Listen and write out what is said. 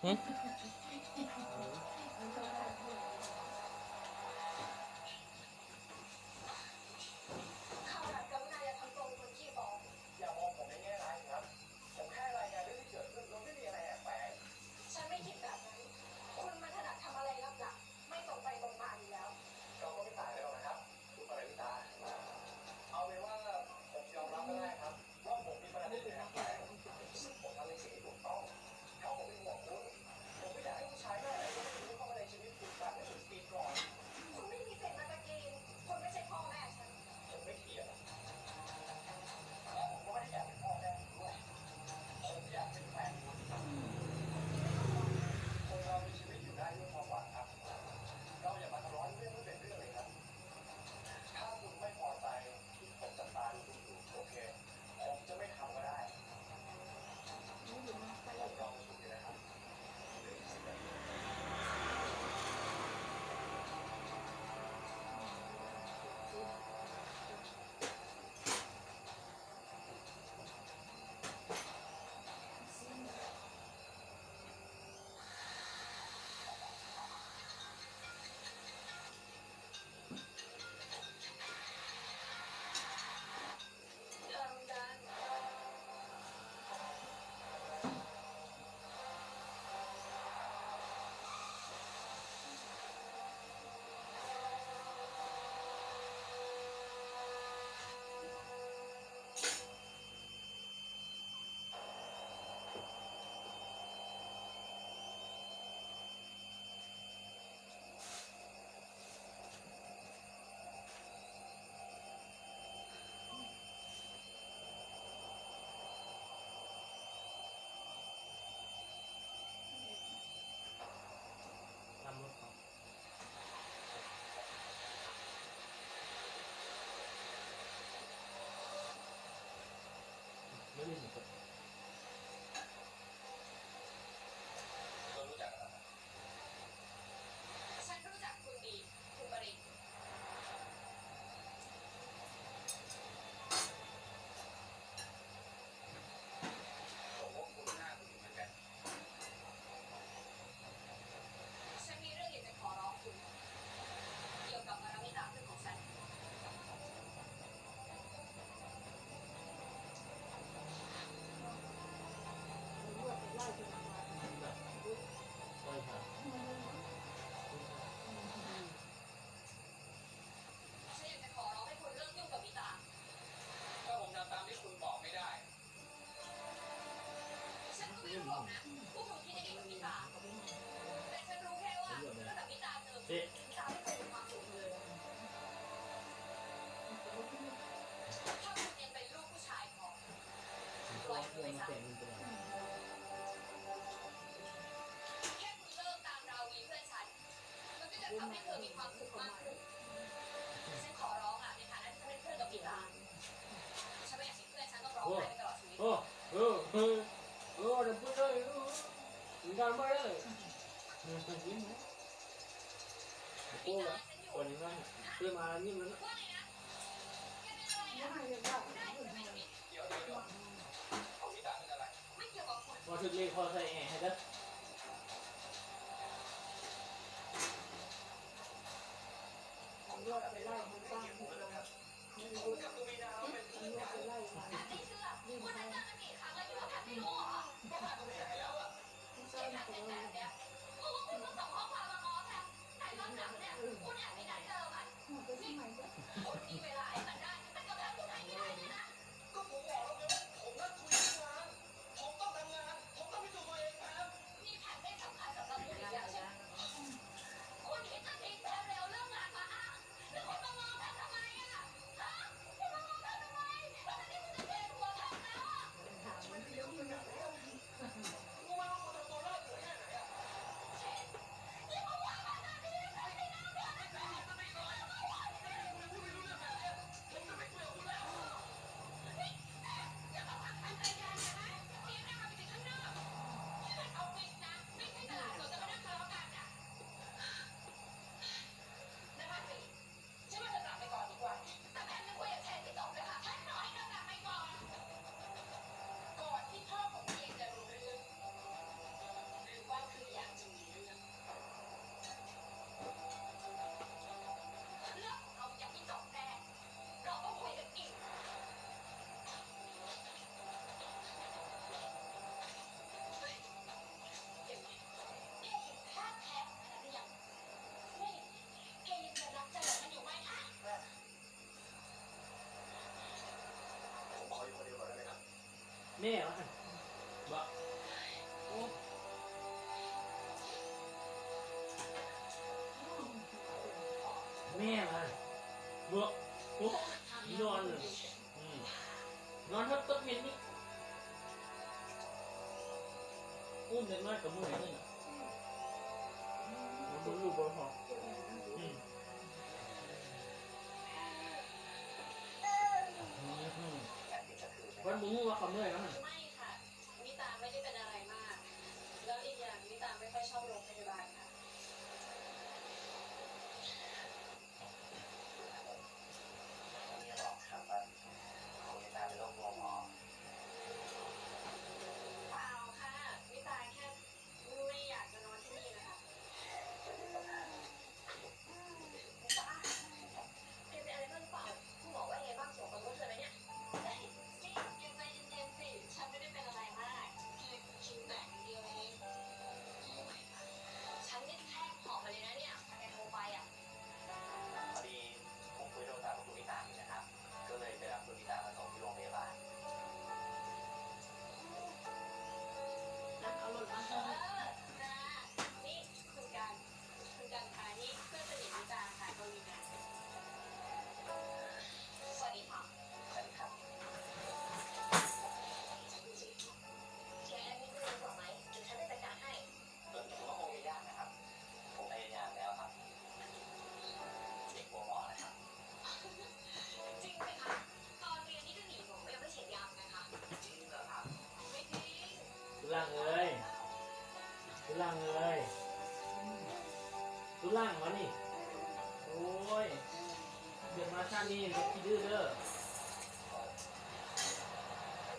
หึข่าวแบบกรุณาอย่าทำตัวเป็นคนขี้ฟ้องอย่ามองผมในแง่ร้ายครับผมแค่รายงานเรื่องที่เกิดขึ้นเราไม่มีอะไรแอบแฝงฉันไม่คิดแบบนั้นคุณมันถนัดทำอะไรลับหลังไม่ตรงไปตรงมาอยู่แล้วเราก็ไม่ต่างกันหรอกนะครับคุณปริวิตาเอาเป็นว่าผมยอมรับก็ได้ครับว่าผมมีประเด็นแอบแฝงซึ่งผมทำในสิ่งที่ถูกต้องเพราะผมเป็นห่วงคุณผมไม่อยากให้ผู้ชายแม่ไหนก็ไม่รู้เข้ามาในชีวิตคุณแบบไม่ถึงปีก่อนคุณไม่มีสิทธิ์มาตะกีนคุณไม่ใช่พ่อแม่ฉันผมไม่เถียงและผมก็ไม่ได้อยากเป็นพ่อแม่คุณด้วยผมอยากเป็นแฟนคุณคนเรามีชีวิตอยู่ได้ด้วยความหวังครับเราอย่ามาทะเลาะเรื่องไม่เป็นเรื่องเลยครับถ้าคุณไม่พอใจที่ผมจับตาดูคุณอยู่โอเคผมจะไม่ทำก็ได้ผมลองดูนะครับเหลืออีก10 นาทีทำกันทำรถเขาไม่มีเหตุผล เรารู้จักกันแล้ว ฉันรู้จักคุณดีคุณปรินผมว่าคุณหน้าคุณเหมือนกัน ฉันมีเรื่องอยากจะขอร้องคุณเกี่ยวกับมารามิตาเพื่อนของฉันใช่ครับ ฉันอยากจะขอร้องให้คุณเลิกยุ่งกับมิตา ถ้าผมทำตามที่คุณบอกไม่ได้ ฉันก็ไม่รู้หรอกนะพวกคุณคิดยังไงกับมิตาแต่ฉันรู้แค่ว่าตั้งแต่มิตาเจอมิตาไม่เคยมีความสุขเลยถ้าคุณยังเป็นลูกผู้ชายพอปล่อยมือไปซะแค่คุณเลิกตามราวีเพื่อนฉันมันก็จะทำให้เธอมีความสุขมากขึ้นฉันขอร้องอ่ะในฐานะที่ฉันเป็นเพื่อนกับมิตาฉันไม่อยากให้เพื่อนฉันต้องร้องไห้ไปตลอดชีวิต เดี๋ยวพูดเลยถึงการไม่ได้ยิ้มไหมโอ้ยคนนี้ก็เพื่อมายิ้มแล้วนะ ว่าไงนะแกเป็นอะไรอ่ะได้ใช่ไหมมิ เดี๋ยวเอาพี่ตาเป็นอะไร ไม่เกี่ยวกับคุณ พอถึงเลยพอใส่แอร์ให้ได้ ผมเลิกไปไล่คุณตั้งผมแล้วครับผมกับคุณมีนาเราเป็นเพื่อนกัน แพทไม่เชื่อคุณจะเจอกันกี่ครั้งแล้วอยู่ว่าแพทไม่รู้เหรอ ก็ผ่านตรงนี้ให้แล้วอะ ที่แพทเป็นแบบเนี้ยเพราะว่าคุณต้องส่งข้อความมาง้อแพทแต่ตอนหลังเนี่ยคุณแอบไปนัดเจอมันนี่คุณมีเวลาให้มันได้แต่กับแพทคุณให้ไม่ได้เลยนะ ก็ผมบอกแล้วไงว่าผมนัดคุยงานผมต้องทำงานผมต้องพิสูจน์ตัวเองครับ นี่แพทไม่สำคัญสำหรับคุณอีกแล้วใช่ไหมคุณคิดจะทิ้งแพทแล้วเรื่องงานมาอ้างแล้วคุณมาง้อ ห้งอ่ะเบื่อโอ้นอนเลยนอนทับต้นเม็ดนี่อุ้มเด็กน้อยกับมือไหนเลยมันรู้บ่พอวันบุ้งว่าเขาเมื่อยแล้วฮะ ไม่ค่ะมิตาไม่ได้เป็นอะไรมาก แล้วอีกอย่างมิตาไม่ค่อยชอบโรงพยาบาลค่ะ นี่หรอกครับว่าคุณตาเป็นโรคหัวหมอ เปล่าค่ะมิตาแค่ไม่อยากจะนอนที่นี่นะคะมิตาเป็นอะไรบ้างหรือเปล่าคุณหมอว่าไงบ้างเกี่ยวกับรถเลยไหมเนี่ยนี่ยังใจเย็นๆสิฉันไม่ได้เป็นอะไรมากแค่คิ้วแตกนิดเดียวเองฉันนี่แทบหอบมาเลยนะเนี่ยใครโทรไปอ่ะ พอดีผมคุยโทรศัพท์กับคุณมิตาอยู่นะครับ ก็เลยไปรับคุณมิตามาส่งที่โรงพยาบาล นั่งเอารถมา นี่คุณกันค่ะนี่เพื่อนสนิทมิตาค่ะโดนีนาสวัสดีค่ะ สวัสดีครับ แกมีเรื่องบอกไหมเดี๋ยวฉันจะจัดการให้ ผมว่าคงจะยากนะครับ ผมพยายามแล้วครับเด็กหัวหมอนะครับ จริงไหมคะตอนเรียนนี่ก็หนีผมยังไม่เฉียดยามนะคะ จริงเหรอครับ ไม่จริง ตุล่างเอ้ยตุล่างเอ้ยตุล่างมานี่โอ้ยเดี๋ยวมาชาตินี้เด็กขี้ดื้อเด้อ